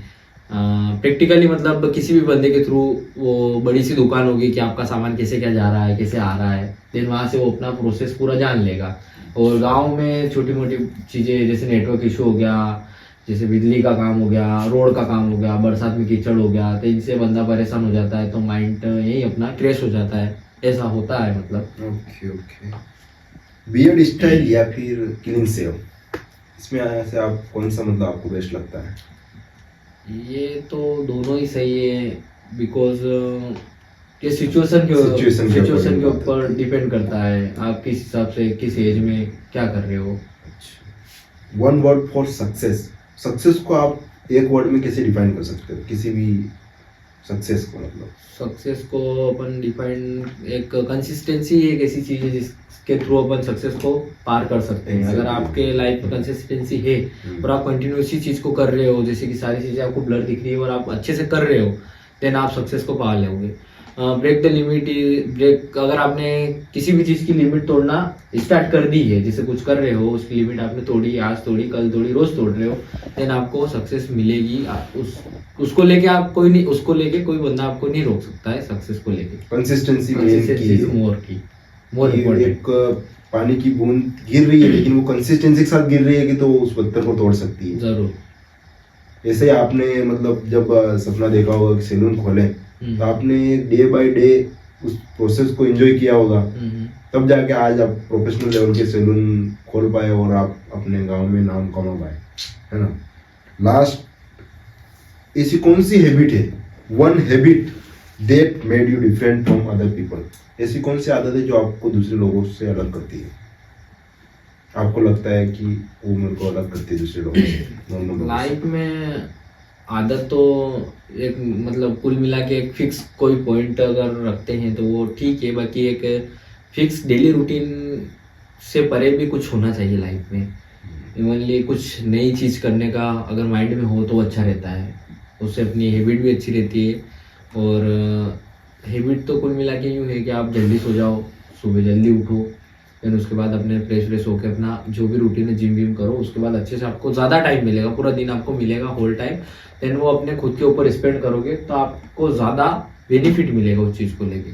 S2: प्रैक्टिकली मतलब किसी भी बंदे के थ्रू वो बड़ी सी दुकान होगी कि आपका सामान कैसे क्या जा रहा है, कैसे आ रहा है, देन वहाँ से वो अपना प्रोसेस पूरा जान लेगा। और गांव में छोटी मोटी चीज़ें जैसे नेटवर्क इशू हो गया, जैसे बिजली का काम हो गया, रोड का काम हो गया, बरसात में कीचड़ हो गया, तो इनसे बंदा परेशान हो जाता है, तो माइंड यही अपना क्रैश हो जाता है, ऐसा होता है मतलब।
S1: Okay okay. बियर्ड स्टाइल या फिर क्लीन शेव, इसमें से आप कौन सा मतलब आपको बेस्ट लगता है?
S2: ये तो दोनों ही सही है, बिकॉज ये सिचुएशन के ऊपर डिपेंड करता है, आप किस हिसाब से किस एज में क्या कर रहे हो।
S1: One word for success. Success को आप एक वर्ड में कैसे डिफाइन कर सकते हो, किसी भी सक्सेस को? मतलब
S2: सक्सेस को अपन डिफाइन, एक कंसिस्टेंसी एक ऐसी चीज है जिसके थ्रू अपन सक्सेस को पार कर सकते हैं। अगर आपके लाइफ में कंसिस्टेंसी है और आप कंटिन्यू इसी चीज को कर रहे हो, जैसे कि सारी चीजें आपको ब्लर दिख रही है और आप अच्छे से कर रहे हो, देन आप सक्सेस को पा लोगे। ब्रेक द लिमिट, अगर आपने किसी भी चीज़ की लिमिट तोड़ना स्टार्ट कर दी है, जैसे कुछ कर रहे हो उसकी लिमिट आपने तोड़ी, आज तोड़ी, कल तोड़ी, रोज तोड़ रहे हो, देन आपको सक्सेस मिलेगी। उसको लेके आप कोई नहीं, उसको लेके कोई बंदा आपको नहीं रोक सकता है सक्सेस को लेके।
S1: Consistency
S2: more important.
S1: एक पानी की बूंद गिर रही है लेकिन वो कंसिस्टेंसी के साथ गिर रही है कि तो उस पत्थर को तोड़ सकती है।
S2: जरूर।
S1: ऐसे आपने मतलब जब सपना देखा होगा कि सैलून खोले, तो आपने डे बाय डे उस प्रोसेस को एंजॉय किया होगा, तब जाके आज आप प्रोफेशनल लेवल के सैलून खोल पाए और आप अपने गांव में नाम कमा पाए, है ना। लास्ट, ऐसी कौन सी हैबिट है, one habit that made you different from other people? ऐसी कौन सी आदत है जो आपको दूसरे लोगों से अलग करती है, आपको लगता है कि वो मेरे को अलग करती है दूसरे लोगों से?
S2: लाइफ में आदत तो एक मतलब कुल मिला के एक फिक्स कोई पॉइंट अगर रखते हैं तो वो ठीक है, बाकी एक फिक्स डेली रूटीन से परे भी कुछ होना चाहिए लाइफ में। इवनली कुछ नई चीज़ करने का अगर माइंड में हो तो अच्छा रहता है, उससे अपनी हैबिट भी अच्छी रहती है। और हैबिट तो कुल मिला के यूँ है कि आप जल्दी सो जाओ, सुबह जल्दी उठो, फिर उसके बाद अपने फ्रेश होकर अपना जो भी रूटीन है जिम विम करो, उसके बाद अच्छे से आपको ज़्यादा टाइम मिलेगा, पूरा दिन आपको मिलेगा होल टाइम। देन वो अपने खुद के ऊपर स्पेंड करोगे तो आपको ज़्यादा बेनिफिट मिलेगा उस चीज़ को लेके।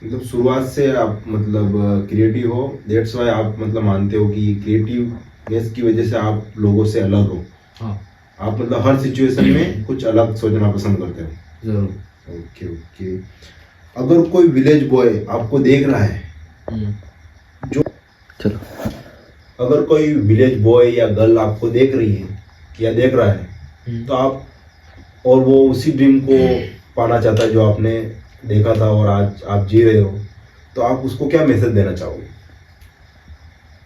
S1: मतलब शुरुआत से आप मतलब क्रिएटिव हो, दैट्स वाई आप मतलब मानते हो कि क्रिएटिवनेस की वजह से आप लोगों से अलग हो।
S2: हाँ
S1: आप मतलब हर सिचुएशन में कुछ अलग सोचना पसंद करते हो।
S2: ज़रूर।
S1: Okay okay. अगर कोई विलेज बॉय आपको देख रहा है, जो
S2: चलो,
S1: अगर कोई विलेज बॉय या गर्ल आपको देख रही है या देख रहा है, तो आप और वो उसी ड्रीम को पाना चाहता है जो आपने देखा था और आज आप जी रहे हो, तो आप उसको क्या मैसेज देना चाहोगे?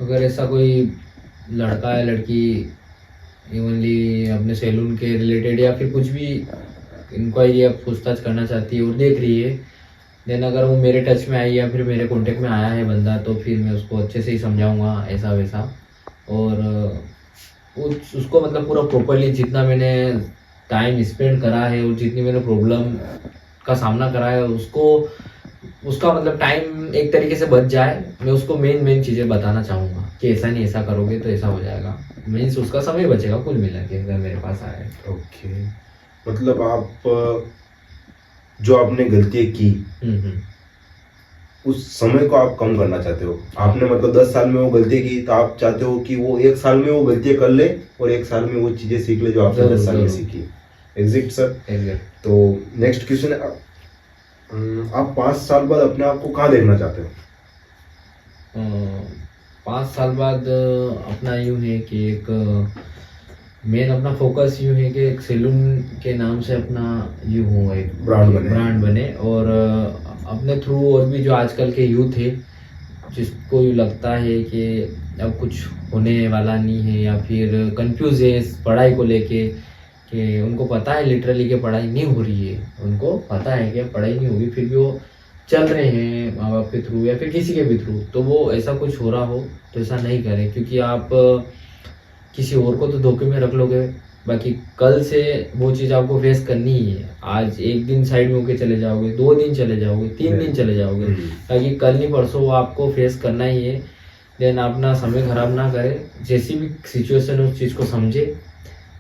S2: अगर ऐसा कोई लड़का या लड़की इवनली अपने सैलून के रिलेटेड या फिर कुछ भी इंक्वायरी या पूछताछ करना चाहती है और देख रही है, देन अगर वो मेरे टच में आई या फिर मेरे कांटेक्ट में आया है बंदा, तो फिर मैं उसको अच्छे से ही समझाऊंगा ऐसा वैसा। और उसको मतलब पूरा प्रॉपरली जितना मैंने टाइम स्पेंड करा है और जितनी मैंने प्रॉब्लम का सामना करा है उसको उसका मतलब टाइम एक तरीके से बच जाए। मैं उसको मेन चीज़ें बताना चाहूँगा कि ऐसा नहीं, ऐसा करोगे तो ऐसा हो जाएगा, मीन्स उसका समय बचेगा कुल मिला के अगर मेरे पास आए।
S1: ओके, मतलब आप जो आपने गलतियाँ की उस समय को आप कम करना चाहते हो। आपने मतलब 10 साल में वो गलती की, तो आप चाहते हो कि वो 1 साल में वो गलतियाँ कर ले और 1 साल में वो चीज़ें सीख ले जो आपने 10 साल में सीखी। Exact sir.
S2: एग्जैक्ट।
S1: तो नेक्स्ट क्वेश्चन है, आप 5 साल बाद अपने आप को कहाँ देखना चाहते हो?
S2: 5 साल बाद अपना यूँ है कि एक मेन अपना फोकस यूँ है कि एक सैलून के नाम से अपना यूँ हो, एक ब्रांड बने और अपने थ्रू और भी जो आजकल के यूथ है जिसको यूँ लगता है कि अब कुछ होने वाला नहीं है या फिर कंफ्यूज है इस पढ़ाई को लेके, कि उनको पता है लिटरली कि पढ़ाई नहीं हो रही है, उनको पता है कि पढ़ाई नहीं होगी, फिर भी वो चल रहे हैं माँ बाप के थ्रू या फिर किसी के भी थ्रू, तो वो ऐसा कुछ हो रहा हो तो ऐसा नहीं करें, क्योंकि आप किसी और को तो धोखे में रख लोगे, बाकी कल से वो चीज़ आपको फेस करनी ही है। आज एक दिन साइड में होके चले जाओगे, 2 दिन चले जाओगे, 3 दिन चले जाओगे, ताकि कल नहीं परसों वो आपको फेस करना ही है। देन अपना समय खराब ना करे, जैसी भी सिचुएशन है उस चीज़ को समझे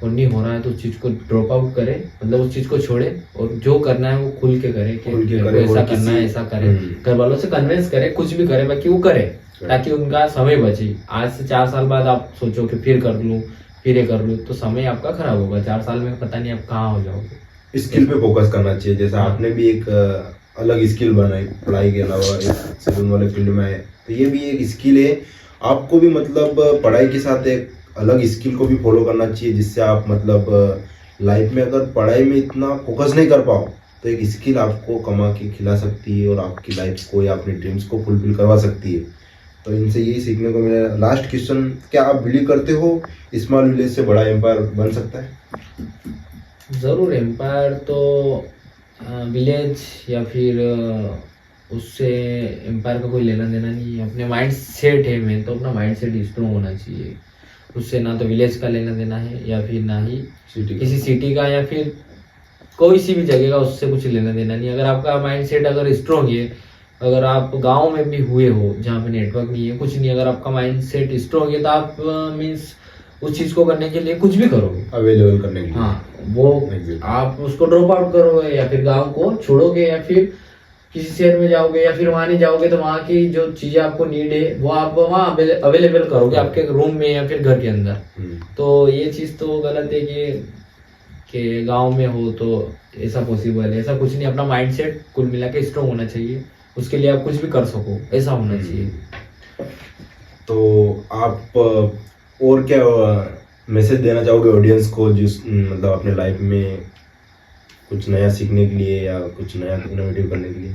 S2: और नहीं हो रहा है तो उस चीज़ को ड्रॉप आउट करे, मतलब उस चीज़ को छोड़े और जो करना है वो खुल के करे कि ऐसा करना है ऐसा करे, घर वालों से कन्विंस करे, कुछ भी करे बाकी वो करे ताकि उनका समय बचे। आज से 4 साल बाद आप सोचो कि फिर कर लूँ फिर ये कर लूँ, तो समय आपका खराब होगा, 4 साल में पता नहीं आप कहाँ हो जाओगे।
S1: स्किल पे फोकस करना चाहिए, जैसा आपने भी एक अलग स्किल बनाई पढ़ाई के अलावा, एक सैलून वाले फील्ड में आए, तो ये भी एक स्किल है। आपको भी मतलब पढ़ाई के साथ एक अलग स्किल को भी फॉलो करना चाहिए, जिससे आप मतलब लाइफ में अगर पढ़ाई में इतना फोकस नहीं कर पाओ तो एक स्किल आपको कमा के खिला सकती है और आपकी लाइफ को या अपने ड्रीम्स को फुलफिल करवा सकती है। तो इनसे यही सीखने को मिला। लास्ट क्वेश्चन, क्या आप बिलीव करते हो स्मॉल विलेज से बड़ा एम्पायर बन सकता है?
S2: ज़रूर, एम्पायर तो विलेज या फिर उससे एम्पायर का कोई लेना देना नहीं है, अपने माइंड सेट है, मैं तो अपना माइंड सेट स्ट्रॉन्ग होना चाहिए, उससे ना तो विलेज का लेना देना है या फिर ना ही किसी सिटी का या फिर कोई सी भी जगह का, उससे कुछ लेना देना नहीं। अगर आपका माइंड सेट अगर स्ट्रॉन्ग है, अगर आप गांव में भी हुए हो जहाँ पे नेटवर्क नहीं है कुछ नहीं, अगर आपका माइंड सेट स्ट्रॉन्ग है तो आप मीन्स उस चीज़ को करने के लिए कुछ भी करोगे,
S1: अवेलेबल करने के लिए।
S2: हाँ, वो आप उसको ड्रॉप आउट करोगे या फिर गाँव को छोड़ोगे या फिर किसी शहर में जाओगे या फिर वहाँ नहीं जाओगे तो वहाँ की जो चीज़ें आपको नीड है वो आप वहाँ अवेलेबल करोगे आपके रूम में या फिर घर के अंदर। तो ये चीज़ तो गलत है कि गांव में हो तो ऐसा पॉसिबल है, ऐसा कुछ नहीं। अपना माइंडसेट कुल मिला के स्ट्रॉन्ग होना चाहिए, उसके लिए आप कुछ भी कर सको, ऐसा होना चाहिए।
S1: तो आप और क्या मैसेज देना चाहोगे ऑडियंस को, जिस मतलब अपने लाइफ में कुछ नया सीखने के लिए या कुछ नया इनोवेटिव करने के लिए?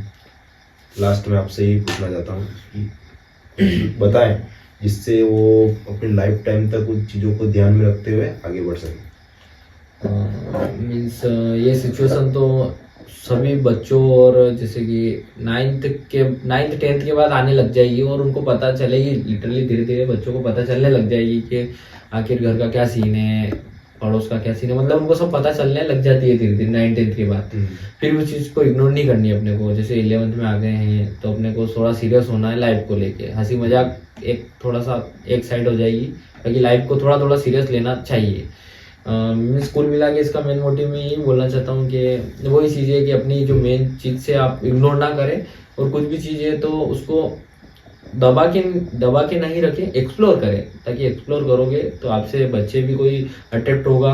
S1: लास्ट में आपसे ही पूछना चाहता हूँ कि बताएं जिससे वो अपनी लाइफ टाइम तक उन चीज़ों को ध्यान में रखते हुए आगे बढ़ सकें।
S2: मीन्स ये सिचुएशन तो सभी बच्चों और जैसे कि 9th 10th के बाद आने लग जाएगी और उनको पता चलेगी, लिटरली धीरे धीरे बच्चों को पता चलने लग जाएगी कि आखिर घर का क्या सीन है, पड़ोस का क्या सीन है, मतलब उनको सब पता चलने लग जाती है धीरे धीरे 9th 10th के बाद। फिर उस चीज़ को इग्नोर नहीं करनी है अपने को। जैसे 11th में आ गए हैं तो अपने को थोड़ा सीरियस होना है लाइफ को लेके। हंसी मजाक एक थोड़ा सा एक साइड हो जाएगी, बाकी लाइफ को थोड़ा थोड़ा सीरियस लेना चाहिए। मैं स्कूल मिला के इसका मेन मोटिव मैं यही बोलना चाहता हूँ कि वही चीज़ है कि अपनी जो मेन चीज़ से आप इग्नोर ना करें, और कुछ भी चीज़ है तो उसको दबा के नहीं रखें, एक्सप्लोर करें, ताकि एक्सप्लोर करोगे तो आपसे बच्चे भी कोई अट्रैक्ट होगा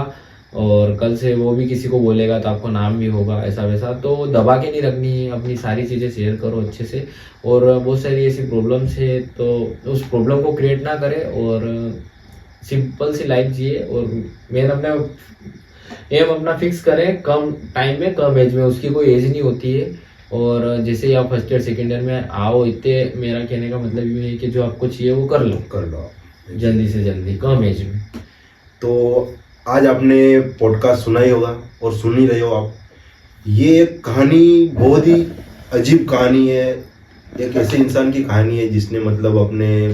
S2: और कल से वो भी किसी को बोलेगा तो आपको नाम भी होगा ऐसा वैसा। तो दबा के नहीं रखनी है, अपनी सारी चीज़ें शेयर करो अच्छे से। और बहुत सारी ऐसी प्रॉब्लम्स है तो उस प्रॉब्लम को क्रिएट ना करें और सिंपल सी लाइफ जिए। और मेन अपना एम अपना फिक्स करें, कम टाइम में कम एज में, उसकी कोई एज नहीं होती है। और जैसे ही आप फर्स्ट ईयर सेकेंड ईयर में आओ, इतने मेरा कहने का मतलब ये है कि जो आपको चाहिए वो कर लो जल्दी से जल्दी, कम एज में।
S1: तो आज आपने पॉडकास्ट सुना ही होगा और सुन ही रहे हो आप। ये एक कहानी बहुत ही अजीब कहानी है, एक ऐसे इंसान की कहानी है जिसने मतलब अपने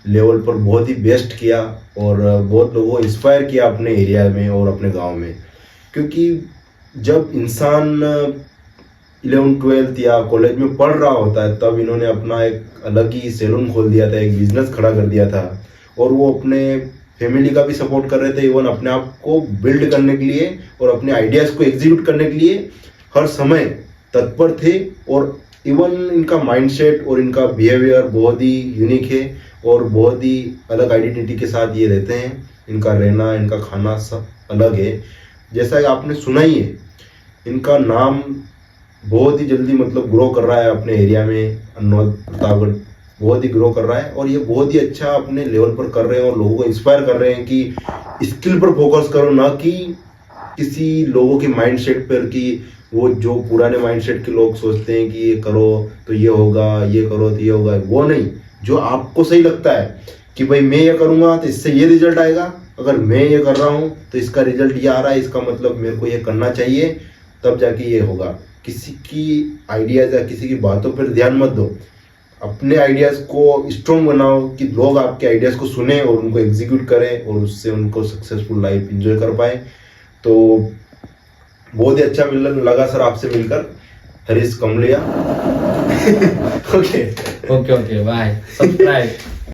S1: लेवल पर बहुत ही बेस्ट किया और बहुत लोगों को इंस्पायर किया अपने एरिया में और अपने गांव में। क्योंकि जब इंसान 11th 12th या कॉलेज में पढ़ रहा होता है तब इन्होंने अपना एक अलग ही सैलून खोल दिया था, एक बिजनेस खड़ा कर दिया था। और वो अपने फैमिली का भी सपोर्ट कर रहे थे, इवन अपने आप को बिल्ड करने के लिए और अपने आइडियाज़ को एग्जीक्यूट करने के लिए हर समय तत्पर थे। और इवन इनका माइंडसेट और इनका बिहेवियर बहुत ही यूनिक है और बहुत ही अलग आइडेंटिटी के साथ ये रहते हैं। इनका रहना, इनका खाना सब अलग है। जैसा कि आपने सुना ही है, इनका नाम बहुत ही जल्दी मतलब ग्रो कर रहा है अपने एरिया में। अनमोल प्रतापगढ़ बहुत ही ग्रो कर रहा है और ये बहुत ही अच्छा अपने लेवल पर कर रहे हैं और लोगों को इंस्पायर कर रहे हैं कि स्किल पर फोकस करो, ना कि किसी लोगों के माइंडसेट पर, कि वो जो पुराने माइंडसेट के लोग सोचते हैं कि ये करो तो ये होगा, ये करो तो ये होगा। वो नहीं, जो आपको सही लगता है कि भाई मैं ये करूँगा तो इससे ये रिजल्ट आएगा, अगर मैं ये कर रहा हूँ तो इसका रिजल्ट ये आ रहा है, इसका मतलब मेरे को ये करना चाहिए, तब जाके ये होगा। किसी की आइडियाज़ या किसी की बातों पर ध्यान मत दो, अपने आइडियाज़ को स्ट्रॉन्ग बनाओ कि लोग आपके आइडियाज़ को सुने और उनको एग्जीक्यूट करें और उससे उनको सक्सेसफुल लाइफ एंजॉय कर पाए। तो बहुत ही अच्छा लगा सर आपसे मिलकर, Harish Kamaliya. Okay
S2: okay bye, subscribe.